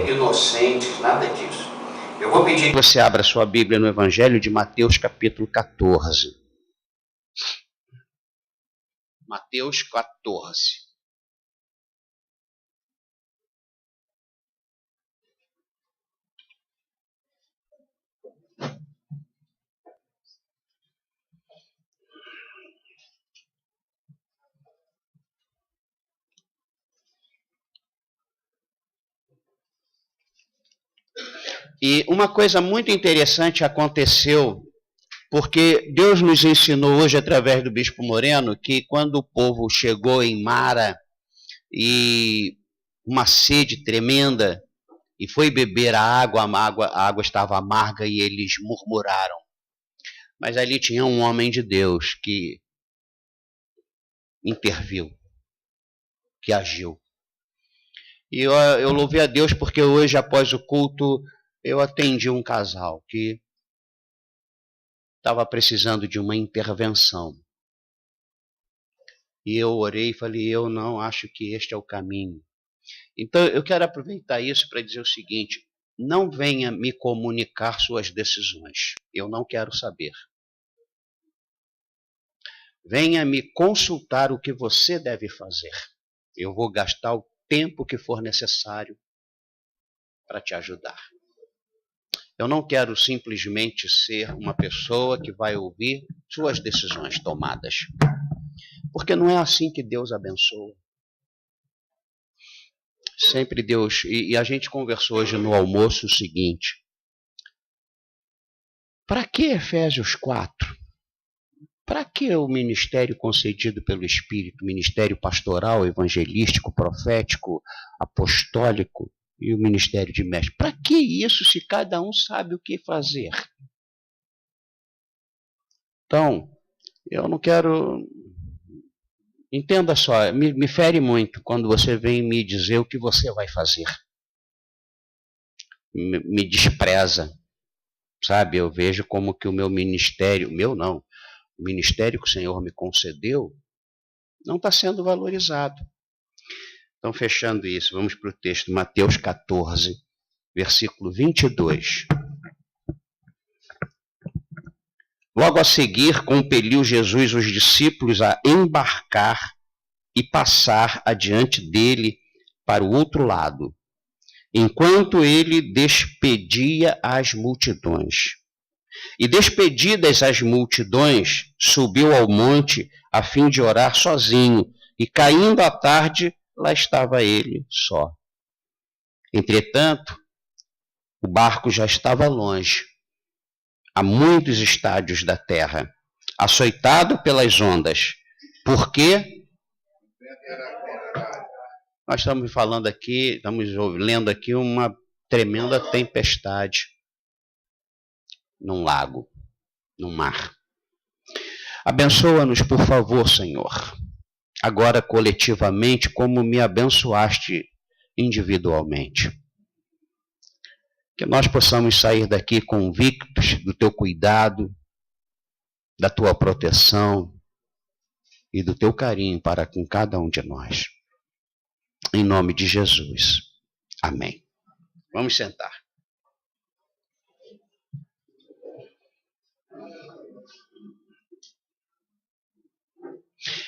Inocentes, nada disso. Eu vou pedir que você abra sua Bíblia no Evangelho de Mateus, capítulo 14. Mateus 14. E uma coisa muito interessante aconteceu, porque Deus nos ensinou hoje, através do Bispo Moreno, que quando o povo chegou em Mara, e uma sede tremenda, e foi beber a água estava amarga e eles murmuraram. Mas ali tinha um homem de Deus que interviu, que agiu. E eu louvei a Deus porque hoje, após o culto, eu atendi um casal que estava precisando de uma intervenção. E eu orei e falei, eu não acho que este é o caminho. Então, eu quero aproveitar isso para dizer o seguinte, não venha me comunicar suas decisões, eu não quero saber. Venha me consultar o que você deve fazer. Eu vou gastar o tempo que for necessário para te ajudar. Eu não quero simplesmente ser uma pessoa que vai ouvir suas decisões tomadas. Porque não é assim que Deus abençoa. Sempre Deus... E a gente conversou hoje no almoço o seguinte. Para que Efésios 4? Para que o ministério concedido pelo Espírito, ministério pastoral, evangelístico, profético, apostólico e o ministério de mestre? Para que isso se cada um sabe o que fazer? Então, eu não quero... Entenda só, me fere muito quando você vem me dizer o que você vai fazer. Me despreza, sabe? Eu vejo como que o meu ministério, o ministério que o Senhor me concedeu, não está sendo valorizado. Então, fechando isso, vamos para o texto, Mateus 14, versículo 22. Logo a seguir, compeliu Jesus os discípulos a embarcar e passar adiante dele para o outro lado, enquanto ele despedia as multidões. E despedidas as multidões, subiu ao monte a fim de orar sozinho, e caindo a tarde, lá estava ele só. Entretanto, o barco já estava longe, a muitos estádios da terra, açoitado pelas ondas. Por quê? Nós estamos falando aqui, estamos lendo aqui uma tremenda tempestade num lago, num mar. Abençoa-nos, por favor, Senhor, agora coletivamente, como me abençoaste individualmente. Que nós possamos sair daqui convictos do teu cuidado, da tua proteção e do teu carinho para com cada um de nós. Em nome de Jesus. Amém. Vamos sentar.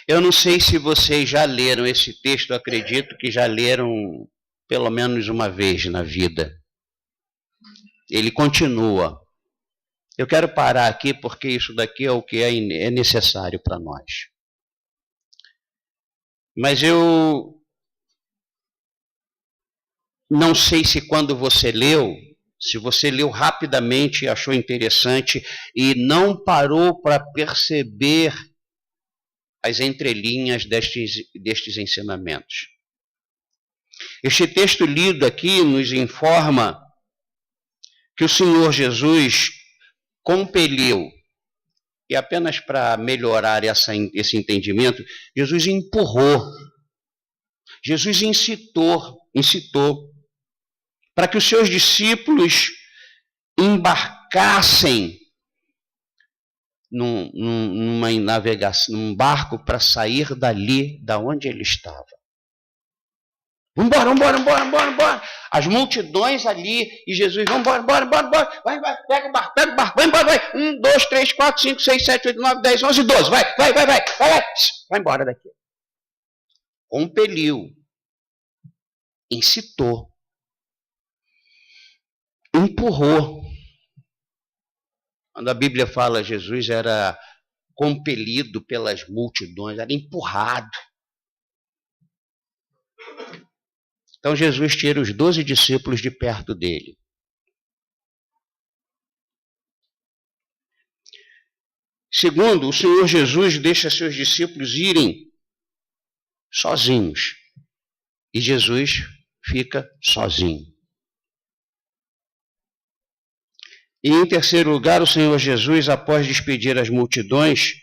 Eu não sei se vocês já leram esse texto, eu acredito que já leram pelo menos uma vez na vida. Ele continua. Eu quero parar aqui porque isso daqui é o que é necessário para nós. Mas eu não sei se quando você leu, se você leu rapidamente e achou interessante e não parou para perceber as entrelinhas destes ensinamentos. Este texto lido aqui nos informa que o Senhor Jesus compeliu, e apenas para melhorar esse entendimento, Jesus empurrou, Jesus incitou para que os seus discípulos embarcassem numa navegação, num barco para sair dali, da onde ele estava. Vambora. As multidões ali, e Jesus, vambora. Vai, pega o barco, vai embora, vai. 1, 2, 3, 4, 5, 6, 7, 8, 9, 10, 11, 12. Vai embora daqui. Compeliu, incitou, empurrou. Quando a Bíblia fala Jesus era compelido pelas multidões, era empurrado. Então Jesus tira os 12 discípulos de perto dele. Segundo, o Senhor Jesus deixa seus discípulos irem sozinhos. E Jesus fica sozinho. E em terceiro lugar, o Senhor Jesus, após despedir as multidões,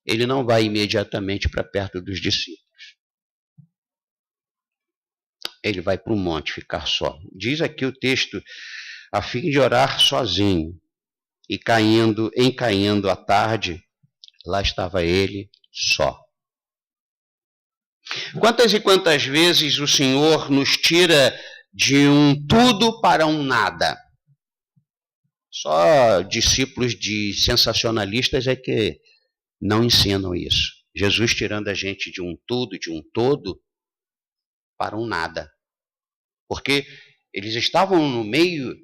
ele não vai imediatamente para perto dos discípulos. Ele vai para o monte ficar só. Diz aqui o texto, a fim de orar sozinho. E em caindo a tarde, lá estava ele só. Quantas e quantas vezes o Senhor nos tira de um tudo para um nada? Só discípulos de sensacionalistas é que não ensinam isso. Jesus tirando a gente de um tudo, de um todo, para um nada. Porque eles estavam no meio,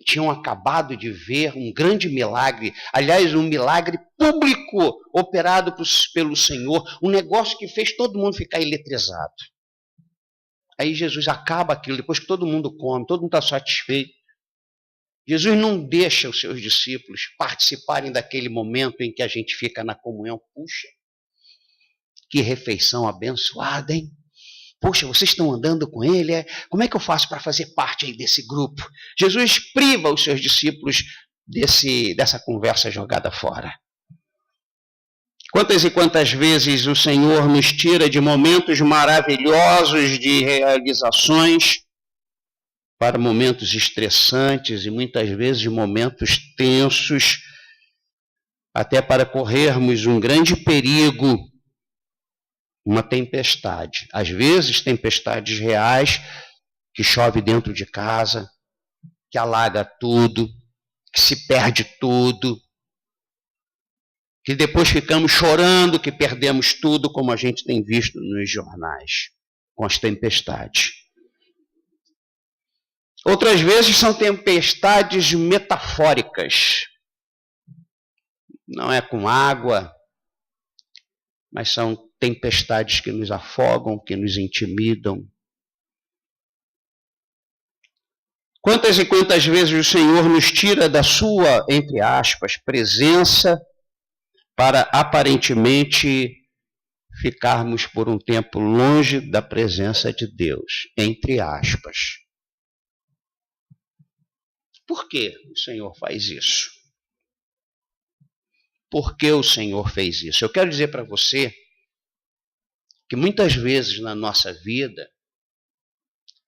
tinham acabado de ver um grande milagre, aliás, um milagre público operado pelo Senhor, um negócio que fez todo mundo ficar eletrizado. Aí Jesus acaba aquilo, depois que todo mundo come, todo mundo está satisfeito. Jesus não deixa os seus discípulos participarem daquele momento em que a gente fica na comunhão. Puxa, que refeição abençoada, hein? Poxa, vocês estão andando com ele? Como é que eu faço para fazer parte aí desse grupo? Jesus priva os seus discípulos dessa conversa jogada fora. Quantas e quantas vezes o Senhor nos tira de momentos maravilhosos de realizações para momentos estressantes e muitas vezes momentos tensos, até para corrermos um grande perigo, uma tempestade. Às vezes tempestades reais, que chove dentro de casa, que alaga tudo, que se perde tudo, que depois ficamos chorando que perdemos tudo, como a gente tem visto nos jornais, com as tempestades. Outras vezes são tempestades metafóricas. Não é com água, mas são tempestades que nos afogam, que nos intimidam. Quantas e quantas vezes o Senhor nos tira da sua, entre aspas, presença para aparentemente ficarmos por um tempo longe da presença de Deus, entre aspas. Por que o Senhor faz isso? Por que o Senhor fez isso? Eu quero dizer para você que muitas vezes na nossa vida,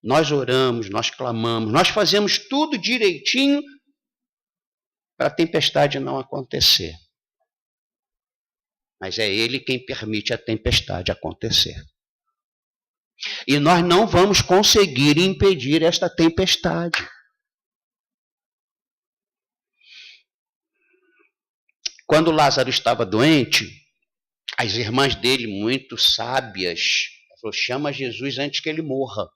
nós oramos, nós clamamos, nós fazemos tudo direitinho para a tempestade não acontecer. Mas é Ele quem permite a tempestade acontecer. E nós não vamos conseguir impedir esta tempestade. Quando Lázaro estava doente, as irmãs dele, muito sábias, falou: chama Jesus antes que ele morra.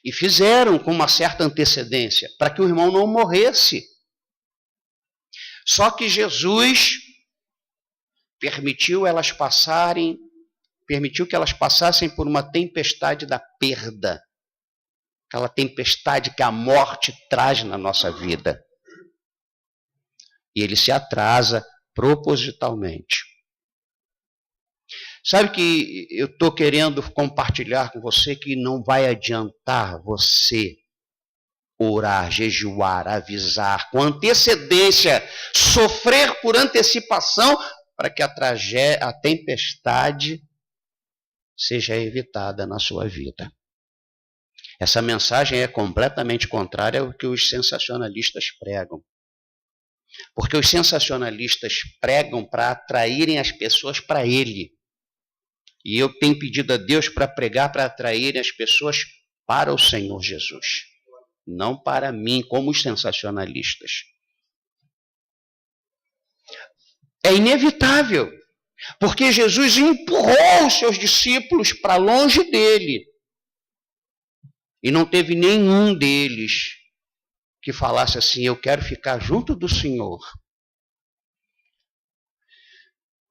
E fizeram com uma certa antecedência, para que o irmão não morresse. Só que Jesus permitiu que elas passassem por uma tempestade da perda. Aquela tempestade que a morte traz na nossa vida. E ele se atrasa propositalmente. Sabe que eu estou querendo compartilhar com você que não vai adiantar você orar, jejuar, avisar, com antecedência, sofrer por antecipação, para que a tempestade seja evitada na sua vida. Essa mensagem é completamente contrária ao que os sensacionalistas pregam. Porque os sensacionalistas pregam para atraírem as pessoas para ele. E eu tenho pedido a Deus para pregar para atraírem as pessoas para o Senhor Jesus. Não para mim, como os sensacionalistas. É inevitável. Porque Jesus empurrou os seus discípulos para longe dele. E não teve nenhum deles que falasse assim, eu quero ficar junto do Senhor.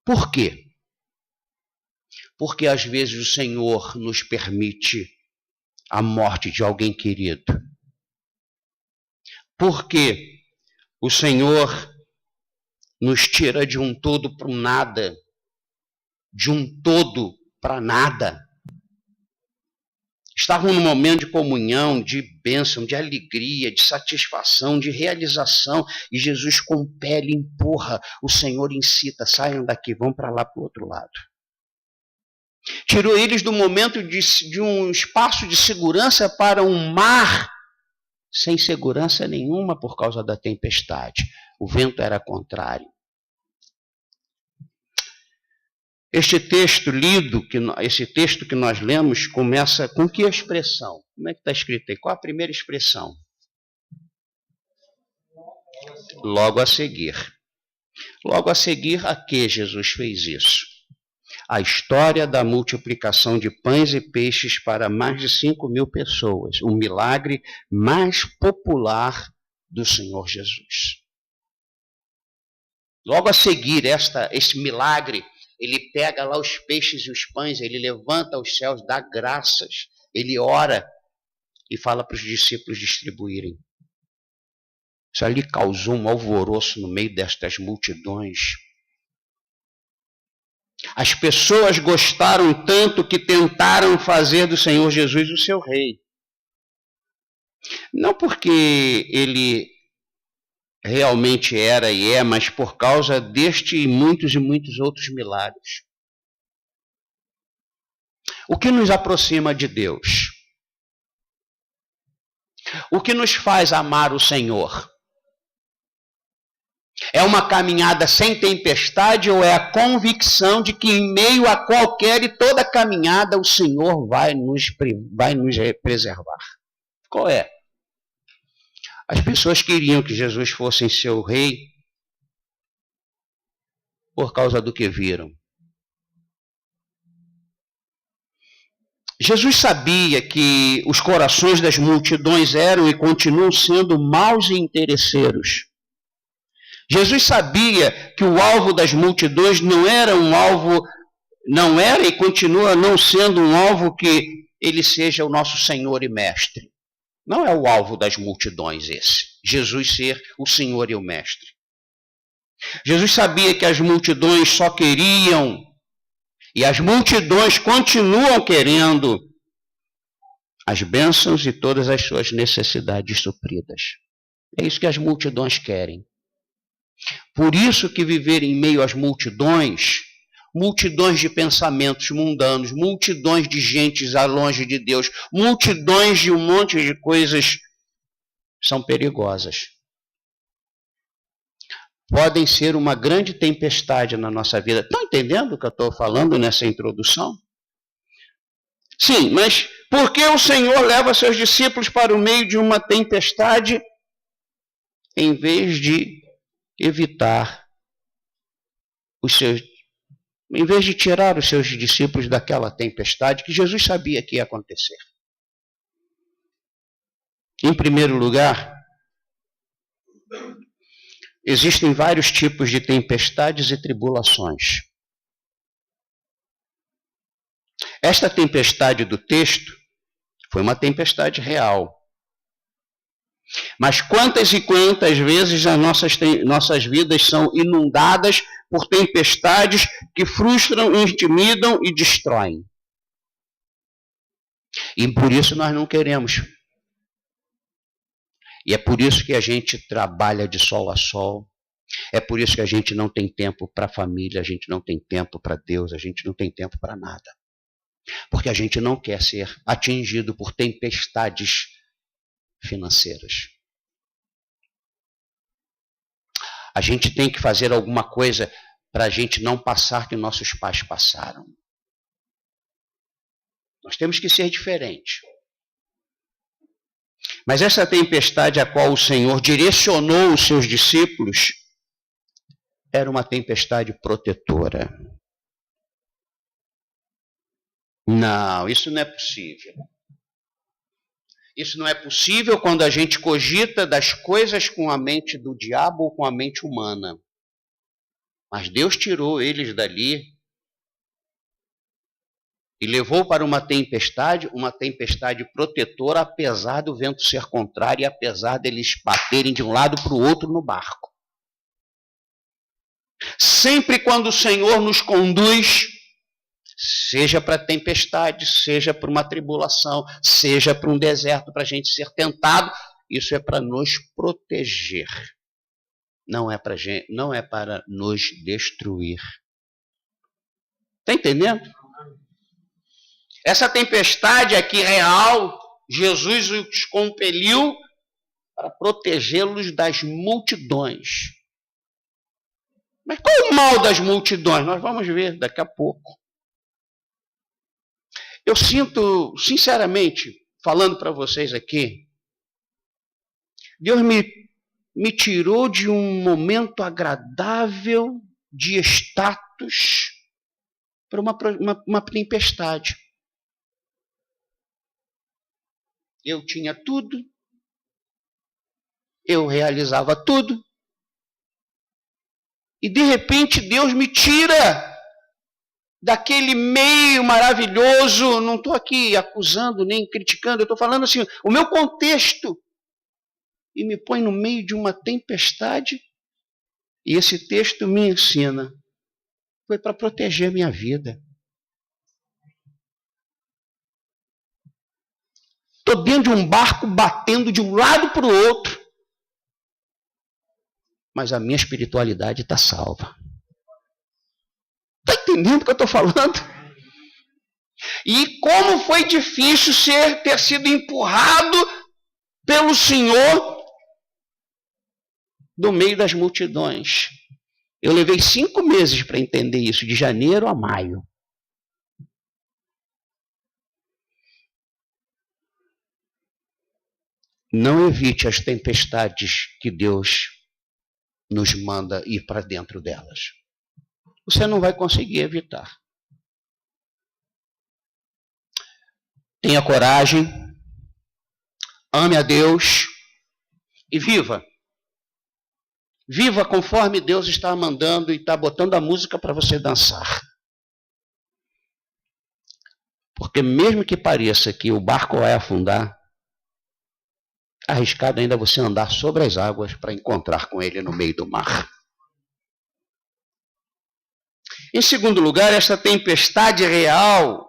Por quê? Porque às vezes o Senhor nos permite a morte de alguém querido. Porque o Senhor nos tira de um todo para um nada, de um todo para nada. Estavam num momento de comunhão, de bênção, de alegria, de satisfação, de realização, e Jesus compele, empurra, o Senhor incita, saiam daqui, vão para lá para o outro lado. Tirou eles do momento de um espaço de segurança para um mar sem segurança nenhuma por causa da tempestade. O vento era contrário. Este texto lido, esse texto que nós lemos, começa com que expressão? Como é que está escrito aí? Qual a primeira expressão? Logo a seguir. Logo a seguir, a que Jesus fez isso? A história da multiplicação de pães e peixes para mais de 5.000 pessoas. O milagre mais popular do Senhor Jesus. Logo a seguir, este milagre, ele pega lá os peixes e os pães, ele levanta os céus, dá graças, ele ora e fala para os discípulos distribuírem. Isso ali causou um alvoroço no meio destas multidões. As pessoas gostaram tanto que tentaram fazer do Senhor Jesus o seu rei. Não porque ele realmente era e é, mas por causa deste e muitos outros milagres. O que nos aproxima de Deus? O que nos faz amar o Senhor? É uma caminhada sem tempestade ou é a convicção de que em meio a qualquer e toda caminhada o Senhor vai nos preservar? Qual é? As pessoas queriam que Jesus fosse seu rei por causa do que viram. Jesus sabia que os corações das multidões eram e continuam sendo maus e interesseiros. Jesus sabia que o alvo das multidões não era e continua não sendo um alvo que ele seja o nosso Senhor e Mestre. Não é o alvo das multidões esse, Jesus ser o Senhor e o Mestre. Jesus sabia que as multidões só queriam, e as multidões continuam querendo, as bênçãos e todas as suas necessidades supridas. É isso que as multidões querem. Por isso que viver em meio às multidões de pensamentos mundanos, multidões de gente longe de Deus, multidões de um monte de coisas, são perigosas. Podem ser uma grande tempestade na nossa vida. Estão entendendo o que eu estou falando nessa introdução? Sim, mas por que o Senhor leva seus discípulos para o meio de uma tempestade em vez de evitar em vez de tirar os seus discípulos daquela tempestade que Jesus sabia que ia acontecer? Em primeiro lugar, existem vários tipos de tempestades e tribulações. Esta tempestade do texto foi uma tempestade real. Mas quantas e quantas vezes as nossas vidas são inundadas por tempestades que frustram, intimidam e destroem. E por isso nós não queremos. E é por isso que a gente trabalha de sol a sol. É por isso que a gente não tem tempo para a família, a gente não tem tempo para Deus, a gente não tem tempo para nada. Porque a gente não quer ser atingido por tempestades financeiras. A gente tem que fazer alguma coisa para a gente não passar que nossos pais passaram. Nós temos que ser diferentes. Mas essa tempestade a qual o Senhor direcionou os seus discípulos era uma tempestade protetora. Não, isso não é possível. Isso não é possível quando a gente cogita das coisas com a mente do diabo ou com a mente humana. Mas Deus tirou eles dali e levou para uma tempestade protetora, apesar do vento ser contrário e apesar deles baterem de um lado para o outro no barco. Sempre quando o Senhor nos conduz, seja para a tempestade, seja para uma tribulação, seja para um deserto, para a gente ser tentado, isso é para nos proteger. Não é para nos destruir. Está entendendo? Essa tempestade aqui real, Jesus os compeliu para protegê-los das multidões. Mas qual é o mal das multidões? Nós vamos ver daqui a pouco. Eu sinto, sinceramente, falando para vocês aqui, Deus me tirou de um momento agradável de status para uma tempestade. Eu tinha tudo, eu realizava tudo, e de repente Deus me tira daquele meio maravilhoso. Não estou aqui acusando nem criticando, eu estou falando assim, o meu contexto, e me põe no meio de uma tempestade, e esse texto me ensina, foi para proteger a minha vida. Estou dentro de um barco batendo de um lado para o outro, mas a minha espiritualidade está salva. Está entendendo o que eu estou falando? E como foi difícil ter sido empurrado pelo Senhor do meio das multidões. Eu levei 5 meses para entender isso, de janeiro a maio. Não evite as tempestades que Deus nos manda ir para dentro delas. Você não vai conseguir evitar. Tenha coragem, ame a Deus e viva. Viva conforme Deus está mandando e está botando a música para você dançar. Porque mesmo que pareça que o barco vai afundar, arriscado ainda você andar sobre as águas para encontrar com ele no meio do mar. Em segundo lugar, essa tempestade real,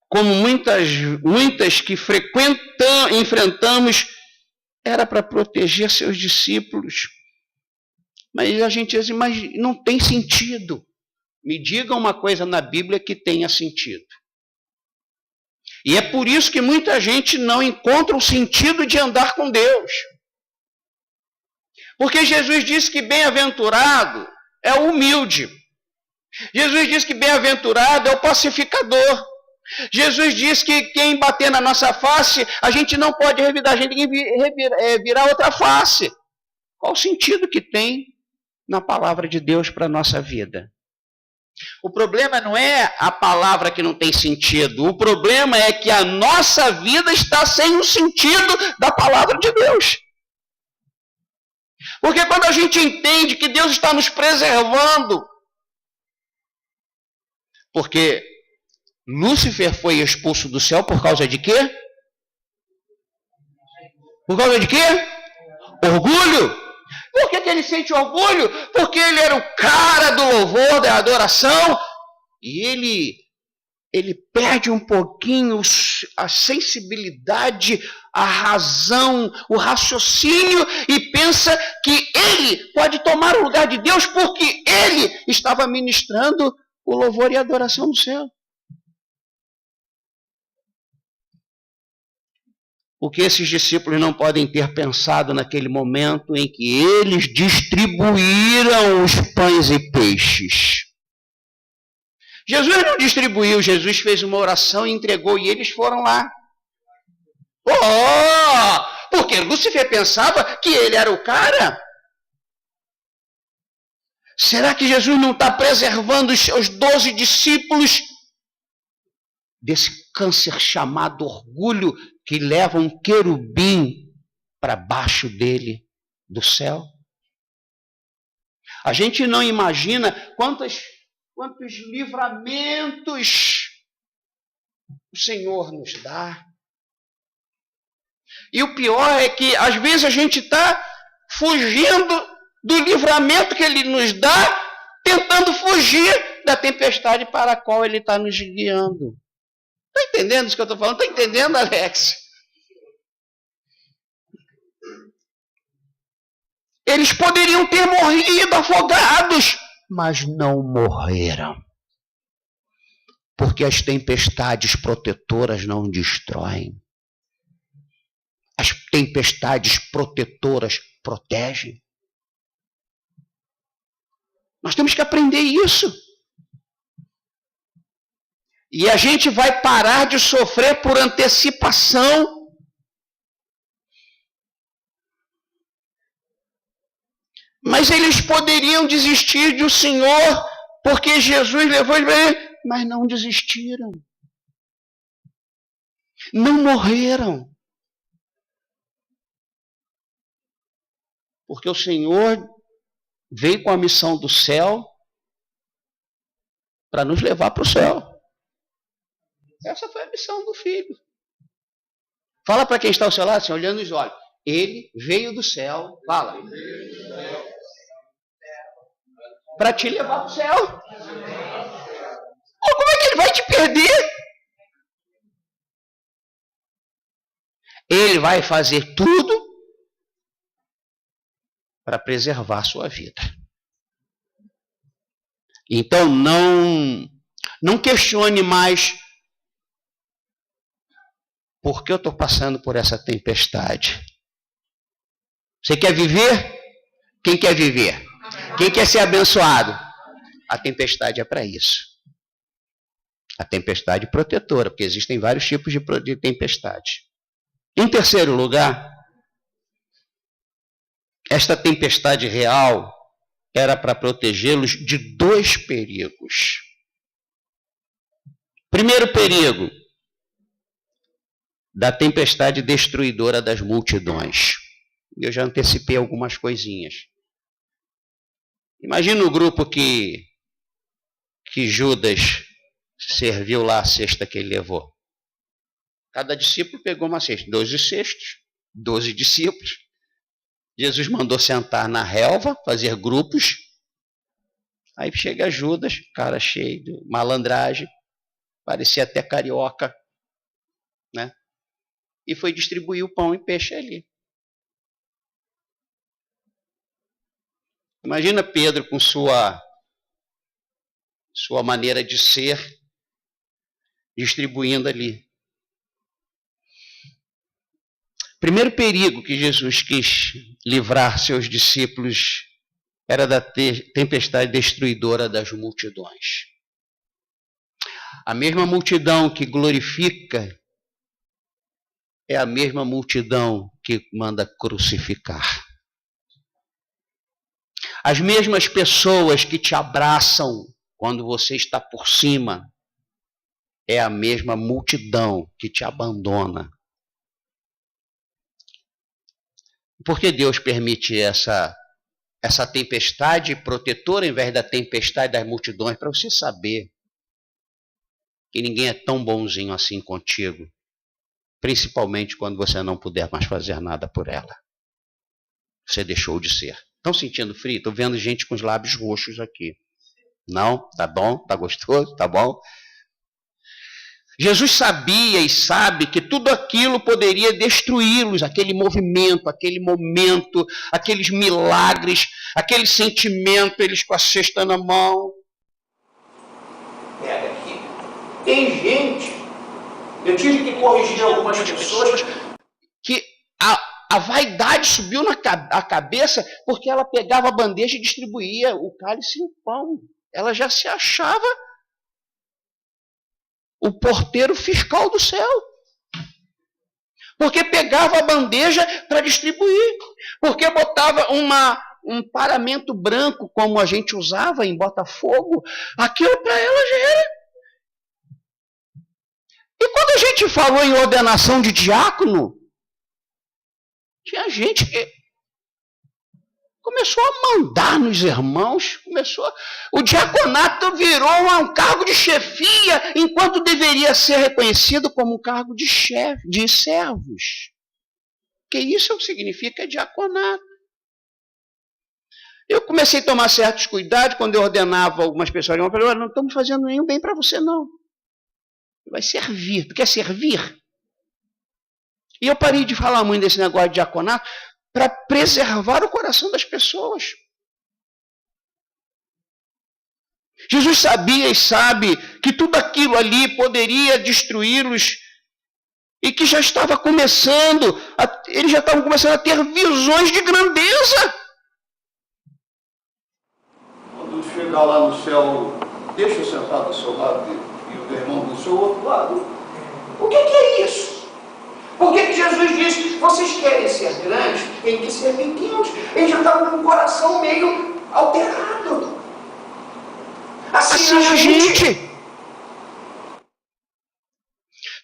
como muitas que enfrentamos, era para proteger seus discípulos. Mas a gente diz, mas não tem sentido. Me diga uma coisa na Bíblia que tenha sentido. E é por isso que muita gente não encontra o sentido de andar com Deus. Porque Jesus disse que bem-aventurado é o humilde. Jesus disse que bem-aventurado é o pacificador. Jesus disse que quem bater na nossa face, a gente não pode revidar, a gente tem que virar outra face. Qual o sentido que tem na palavra de Deus para a nossa vida? O problema não é a palavra que não tem sentido. O problema é que a nossa vida está sem o sentido da palavra de Deus. Porque quando a gente entende que Deus está nos preservando, porque Lúcifer foi expulso do céu por causa de quê? Por causa de quê? Orgulho. Por que ele sente orgulho? Porque ele era o cara do louvor, da adoração, e ele perde um pouquinho a sensibilidade, a razão, o raciocínio, e pensa que ele pode tomar o lugar de Deus porque ele estava ministrando o louvor e a adoração no céu. o que esses discípulos não podem ter pensado naquele momento em que eles distribuíram os pães e peixes. Jesus não distribuiu, Jesus fez uma oração e entregou, e eles foram lá. Porque Lúcifer pensava que ele era o cara. Será que Jesus não está preservando os seus 12 discípulos desse câncer chamado orgulho que leva um querubim para baixo dele do céu? A gente não imagina quantos livramentos o Senhor nos dá. E o pior é que às vezes a gente está fugindo do livramento que Ele nos dá, tentando fugir da tempestade para a qual Ele está nos guiando. Está entendendo isso que eu estou falando? Está entendendo, Alex? Eles poderiam ter morrido afogados, mas não morreram. Porque as tempestades protetoras não destroem. As tempestades protetoras protegem. Nós temos que aprender isso. E a gente vai parar de sofrer por antecipação. Mas eles poderiam desistir do Senhor, porque Jesus levou eles, mas não desistiram. Não morreram. Porque o Senhor veio com a missão do céu para nos levar para o céu. Essa foi a missão do Filho. Fala para quem está ao seu lado, assim, olhando nos olhos. Ele veio do céu, fala, para te levar para o céu. Como é que ele vai te perder? Ele vai fazer tudo para preservar a sua vida. Então não questione mais por que eu estou passando por essa tempestade. Você quer viver? Quem quer viver? Quem quer ser abençoado? A tempestade é para isso. A tempestade protetora, porque existem vários tipos de tempestade. Em terceiro lugar, esta tempestade real era para protegê-los de 2 perigos. Primeiro perigo, da tempestade destruidora das multidões. Eu já antecipei algumas coisinhas. Imagina o grupo que Judas serviu lá a cesta que ele levou. Cada discípulo pegou uma cesta, 12 cestos, 12 discípulos. Jesus mandou sentar na relva, fazer grupos. Aí chega Judas, cara cheio de malandragem, parecia até carioca, né? E foi distribuir o pão e peixe ali. Imagina Pedro com sua maneira de ser, distribuindo ali. Primeiro perigo que Jesus quis livrar seus discípulos era da tempestade destruidora das multidões. A mesma multidão que glorifica é a mesma multidão que manda crucificar. As mesmas pessoas que te abraçam quando você está por cima é a mesma multidão que te abandona. Por que Deus permite essa tempestade protetora em vez da tempestade das multidões? Para você saber que ninguém é tão bonzinho assim contigo, principalmente quando você não puder mais fazer nada por ela. Você deixou de ser. Estão sentindo frio? Estou vendo gente com os lábios roxos aqui. Não? Tá bom? Tá gostoso? Tá bom? Jesus sabia e sabe que tudo aquilo poderia destruí-los, aquele movimento, aquele momento, aqueles milagres, aquele sentimento, eles com a cesta na mão. Pega aqui. Tem gente, eu tive que corrigir algumas pessoas, que a vaidade subiu na cabeça porque ela pegava a bandeja e distribuía o cálice e o pão. Ela já se achava o porteiro fiscal do céu. Porque pegava a bandeja para distribuir. Porque botava um paramento branco, como a gente usava em Botafogo. Aquilo para ela já era. E quando a gente falou em ordenação de diácono, tinha gente que começou a mandar nos irmãos, o diaconato virou um cargo de chefia, enquanto deveria ser reconhecido como um cargo de chefe, de servos. Que isso é o que significa diaconato. Eu comecei a tomar certos cuidados quando eu ordenava algumas pessoas. Eu falei, não estamos fazendo nenhum bem para você, não. Vai servir. Tu quer servir? E eu parei de falar muito desse negócio de diaconato para preservar o coração das pessoas. Jesus sabia e sabe que tudo aquilo ali poderia destruí-los e que já estava começando, eles já estavam começando a ter visões de grandeza. Quando chegar lá no céu, deixa eu sentar do seu lado e o teu irmão do seu outro lado. O que é isso? Por que Jesus disse, vocês querem ser grandes, tem que ser pequenos? Eles já estavam com o coração meio alterado. Assim a gente.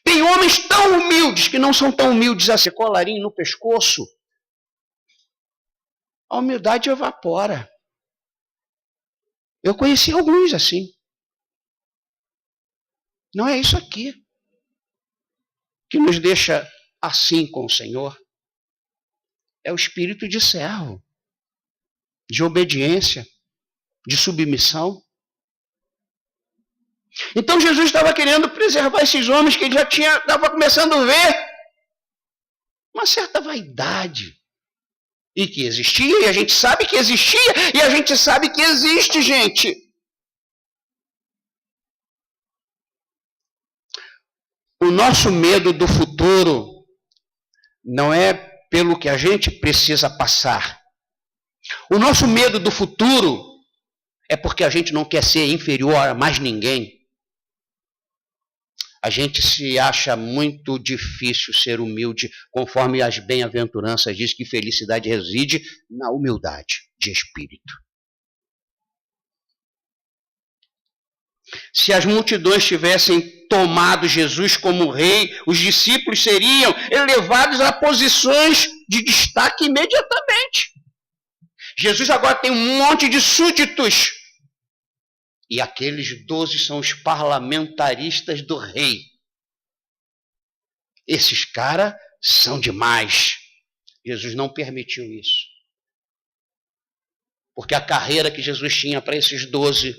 Tem homens tão humildes que não são tão humildes assim, colarinho no pescoço. A humildade evapora. Eu conheci alguns assim. Não é isso aqui que nos deixa assim com o Senhor. É o espírito de servo, de obediência, de submissão. Então Jesus estava querendo preservar esses homens que ele já estava começando a ver uma certa vaidade. E que existia, e a gente sabe que existia, e a gente sabe que existe, gente. O nosso medo do futuro não é pelo que a gente precisa passar. O nosso medo do futuro é porque a gente não quer ser inferior a mais ninguém. A gente se acha muito difícil ser humilde, conforme as bem-aventuranças diz que felicidade reside na humildade de espírito. Se as multidões tivessem tomado Jesus como rei, os discípulos seriam elevados a posições de destaque imediatamente. Jesus agora tem um monte de súditos. E aqueles 12 são os parlamentaristas do rei. Esses caras são demais. Jesus não permitiu isso. Porque a carreira que Jesus tinha para esses 12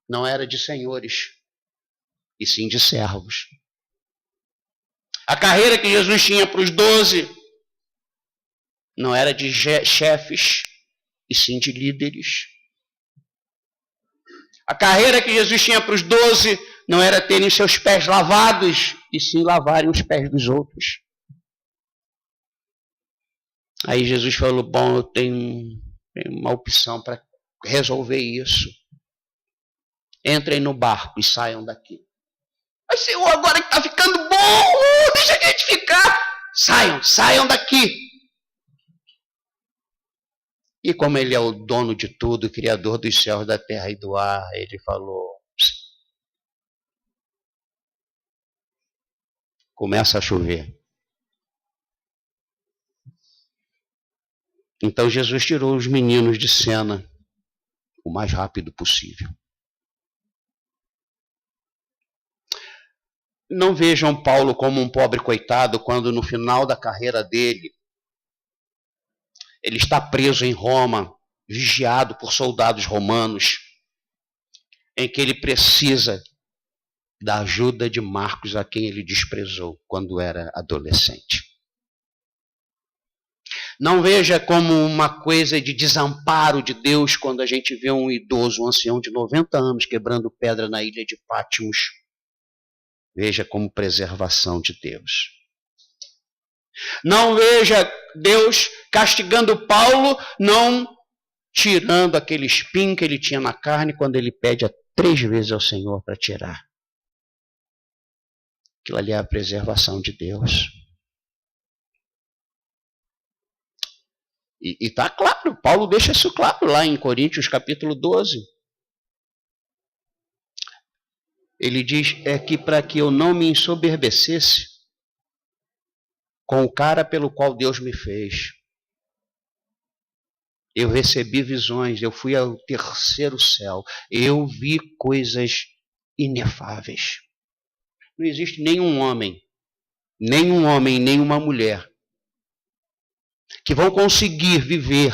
não era de senhores, e sim de servos. A carreira que Jesus tinha para os 12 não era de chefes, e sim de líderes. A carreira que Jesus tinha para os 12 não era terem seus pés lavados, e sim lavarem os pés dos outros. Aí Jesus falou, bom, eu tenho uma opção para resolver isso. Entrem no barco e saiam daqui. Mas Senhor, agora que está ficando bom, deixa a gente ficar. Saiam daqui. E como ele é o dono de tudo, criador dos céus, da terra e do ar, ele falou, começa a chover. Então Jesus tirou os meninos de cena o mais rápido possível. Não vejam Paulo como um pobre coitado quando no final da carreira dele, ele está preso em Roma, vigiado por soldados romanos, em que ele precisa da ajuda de Marcos, a quem ele desprezou quando era adolescente. Não veja como uma coisa de desamparo de Deus quando a gente vê um idoso, um ancião de 90 anos quebrando pedra na ilha de Patmos. Veja como preservação de Deus. Não veja Deus castigando Paulo, não tirando aquele espinho que ele tinha na carne quando ele pede 3 vezes ao Senhor para tirar. Aquilo ali é a preservação de Deus. E está claro, Paulo deixa isso claro lá em Coríntios capítulo 12. Ele diz, que para que eu não me ensoberbecesse com o cara pelo qual Deus me fez. Eu recebi visões, eu fui ao 3º céu, eu vi coisas inefáveis. Não existe nenhum homem, nenhuma mulher que vão conseguir viver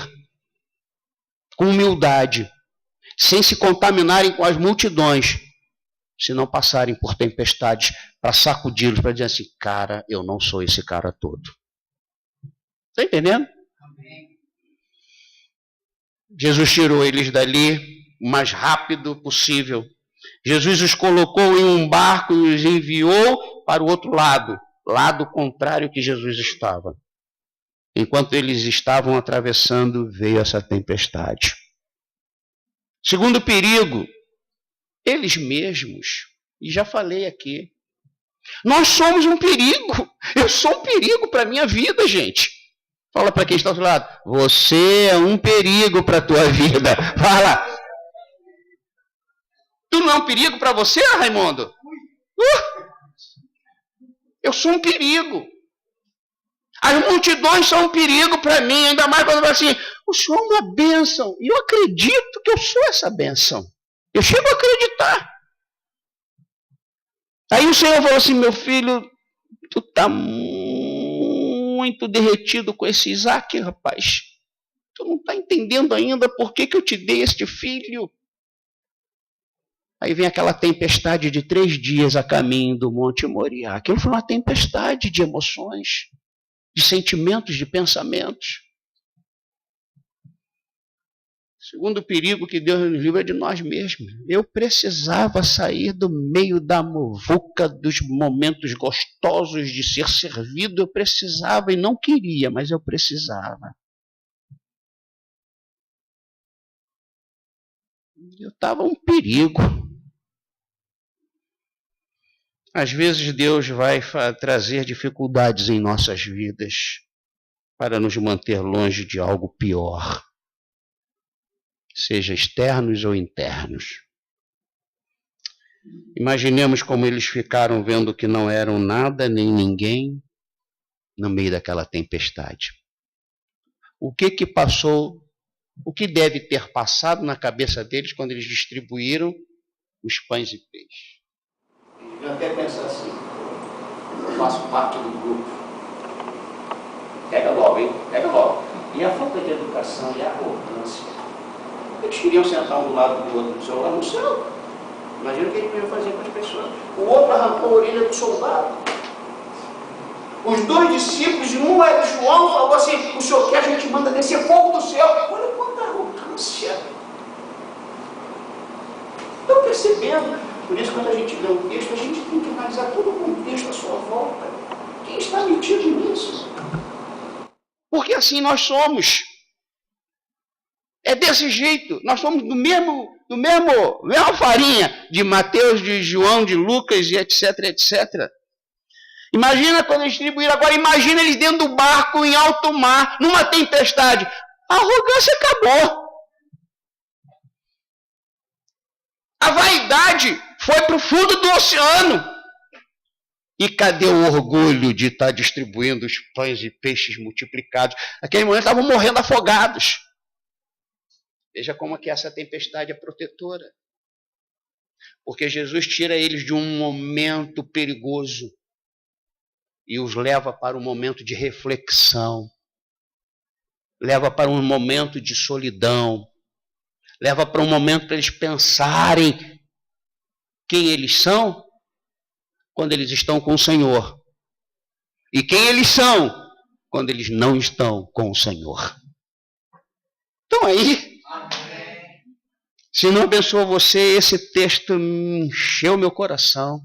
com humildade, sem se contaminarem com as multidões, se não passarem por tempestades para sacudi-los, para dizer assim, cara, eu não sou esse cara todo. Está entendendo? Amém. Jesus tirou eles dali o mais rápido possível. Jesus os colocou em um barco e os enviou para o outro lado contrário que Jesus estava. Enquanto eles estavam atravessando, veio essa tempestade. Segundo perigo, eles mesmos. E já falei aqui. Nós somos um perigo. Eu sou um perigo para a minha vida, gente. Fala para quem está ao seu lado. Você é um perigo para a tua vida. Fala. Tu não é um perigo para você, Raimundo? Eu sou um perigo. As multidões são um perigo para mim, ainda mais quando eu falo assim, o Senhor é uma bênção. E eu acredito que eu sou essa bênção. Eu chego a acreditar. Aí o Senhor falou assim, meu filho, tu está muito derretido com esse Isaac, rapaz. Tu não está entendendo ainda por que eu te dei este filho. Aí vem aquela tempestade de 3 dias a caminho do Monte Moriá. Aquilo foi uma tempestade de emoções, de sentimentos, de pensamentos. Segundo perigo que Deus nos livra é de nós mesmos. Eu precisava sair do meio da muvuca, dos momentos gostosos de ser servido. Eu precisava e não queria, mas eu precisava. Eu estava um perigo. Às vezes Deus vai trazer dificuldades em nossas vidas para nos manter longe de algo pior, seja externos ou internos. Imaginemos como eles ficaram vendo que não eram nada nem ninguém no meio daquela tempestade. O que passou, o que deve ter passado na cabeça deles quando eles distribuíram os pães e peixes? Eu até penso assim, eu faço parte do grupo. Pega logo, hein? Pega logo. E a falta de educação e a arrogância. Eles queriam sentar um do lado do outro no celular no céu. Imagina o que eles podiam fazer com as pessoas. O outro arrancou a orelha do soldado. Os 2 discípulos, um era João, falou assim, o senhor quer, a gente manda descer fogo do céu. Olha quanta arrogância. Estão percebendo? Por isso, quando a gente lê um texto, a gente tem que analisar todo o contexto à sua volta. Quem está metido nisso? Porque assim nós somos. É desse jeito. Nós somos do mesma farinha de Mateus, de João, de Lucas e etc, etc. Imagina quando eles distribuíram agora, imagina eles dentro do barco em alto mar, numa tempestade. A arrogância acabou. A vaidade foi para o fundo do oceano. E cadê o orgulho de estar distribuindo os pães e peixes multiplicados? Naquele momento estavam morrendo afogados. Veja como é que essa tempestade é protetora. Porque Jesus tira eles de um momento perigoso e os leva para um momento de reflexão. Leva para um momento de solidão. Leva para um momento para eles pensarem quem eles são quando eles estão com o Senhor. E quem eles são quando eles não estão com o Senhor. Então aí, se não abençoou você, esse texto encheu meu coração.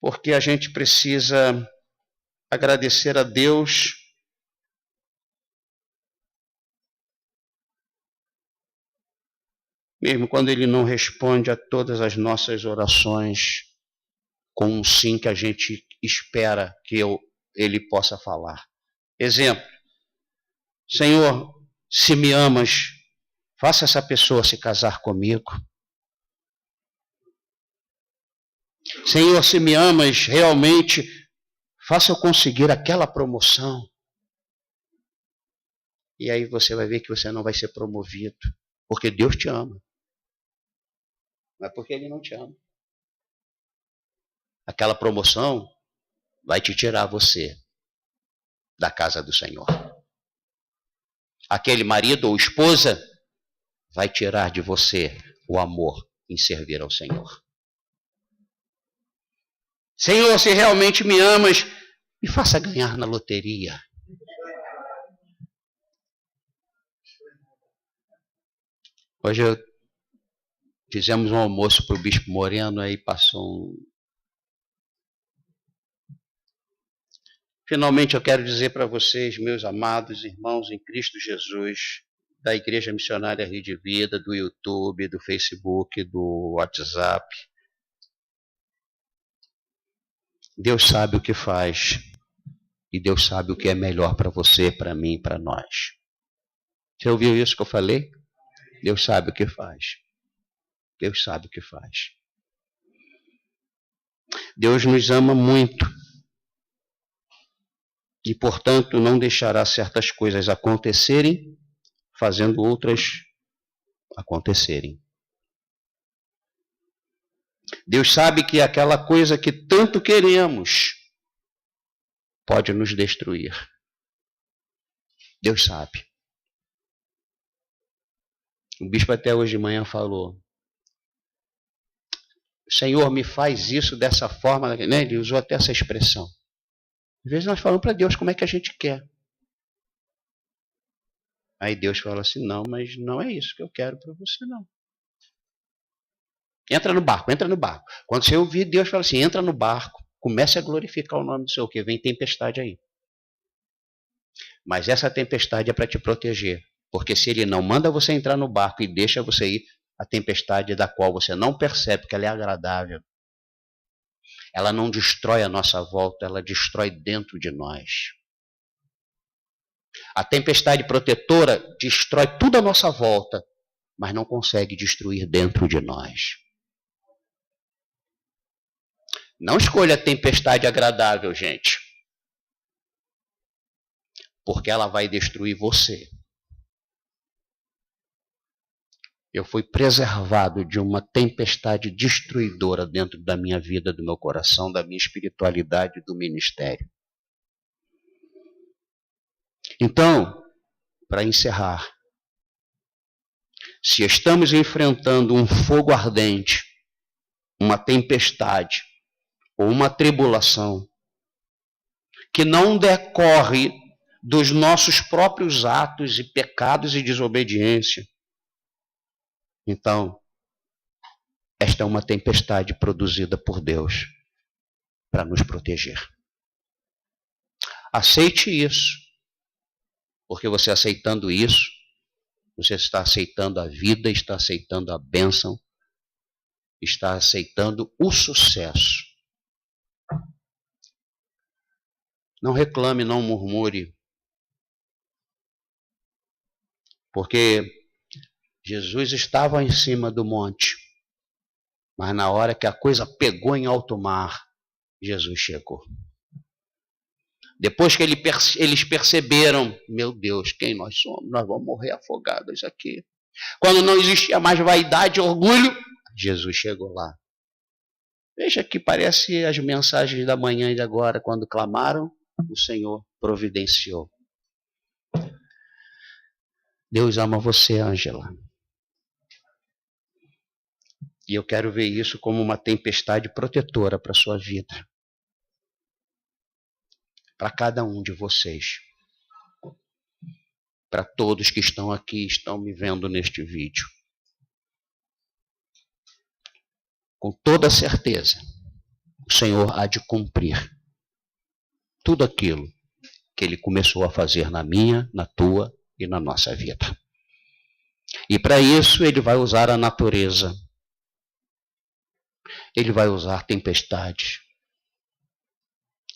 Porque a gente precisa agradecer a Deus mesmo quando Ele não responde a todas as nossas orações com um sim que a gente espera que Ele possa falar. Exemplo, Senhor, se me amas, faça essa pessoa se casar comigo. Senhor, se me amas realmente, faça eu conseguir aquela promoção. E aí você vai ver que você não vai ser promovido, porque Deus te ama. Não é porque Ele não te ama. Aquela promoção vai te tirar você da casa do Senhor. Aquele marido ou esposa vai tirar de você o amor em servir ao Senhor. Senhor, se realmente me amas, me faça ganhar na loteria. Hoje fizemos um almoço para o Bispo Moreno, aí passou Finalmente eu quero dizer para vocês, meus amados irmãos em Cristo Jesus, da Igreja Missionária Rio de Vida, do YouTube, do Facebook, do WhatsApp. Deus sabe o que faz e Deus sabe o que é melhor para você, para mim, para nós. Você ouviu isso que eu falei? Deus sabe o que faz. Deus sabe o que faz. Deus nos ama muito. E, portanto, não deixará certas coisas acontecerem, fazendo outras acontecerem. Deus sabe que aquela coisa que tanto queremos pode nos destruir. Deus sabe. O bispo até hoje de manhã falou, Senhor, me faz isso dessa forma, né? Ele usou até essa expressão. Às vezes nós falamos para Deus como é que a gente quer. Aí Deus fala assim, não, mas não é isso que eu quero para você, não. Entra no barco, entra no barco. Quando você ouvir, Deus fala assim, entra no barco, comece a glorificar o nome do Senhor, que vem tempestade aí. Mas essa tempestade é para te proteger. Porque se Ele não manda você entrar no barco e deixa você ir, a tempestade da qual você não percebe que ela é agradável, ela não destrói a nossa volta, ela destrói dentro de nós. A tempestade protetora destrói tudo à nossa volta, mas não consegue destruir dentro de nós. Não escolha a tempestade agradável, gente. Porque ela vai destruir você. Eu fui preservado de uma tempestade destruidora dentro da minha vida, do meu coração, da minha espiritualidade, do ministério. Então, para encerrar, se estamos enfrentando um fogo ardente, uma tempestade ou uma tribulação que não decorre dos nossos próprios atos e pecados e desobediência, então, esta é uma tempestade produzida por Deus para nos proteger. Aceite isso, porque você aceitando isso, você está aceitando a vida, está aceitando a bênção, está aceitando o sucesso. Não reclame, não murmure, porque Jesus estava em cima do monte, mas na hora que a coisa pegou em alto mar, Jesus chegou. Depois que eles perceberam, meu Deus, quem nós somos? Nós vamos morrer afogados aqui. Quando não existia mais vaidade e orgulho, Jesus chegou lá. Veja que parece as mensagens da manhã e de agora, quando clamaram, o Senhor providenciou. Deus ama você, Ângela. E eu quero ver isso como uma tempestade protetora para a sua vida. Para cada um de vocês. Para todos que estão aqui, estão me vendo neste vídeo. Com toda certeza, o Senhor há de cumprir tudo aquilo que ele começou a fazer na minha, na tua e na nossa vida. E para isso ele vai usar a natureza. Ele vai usar tempestades.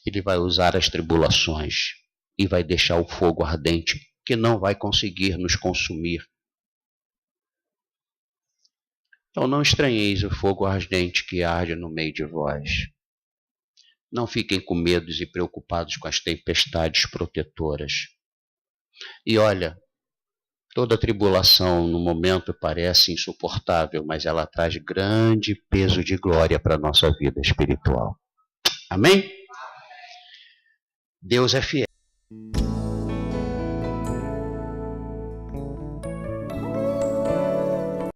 Ele vai usar as tribulações. E vai deixar o fogo ardente que não vai conseguir nos consumir. Então não estranheis o fogo ardente que arde no meio de vós. Não fiquem com medos e preocupados com as tempestades protetoras. E olha, toda tribulação no momento parece insuportável, mas ela traz grande peso de glória para a nossa vida espiritual. Amém? Deus é fiel.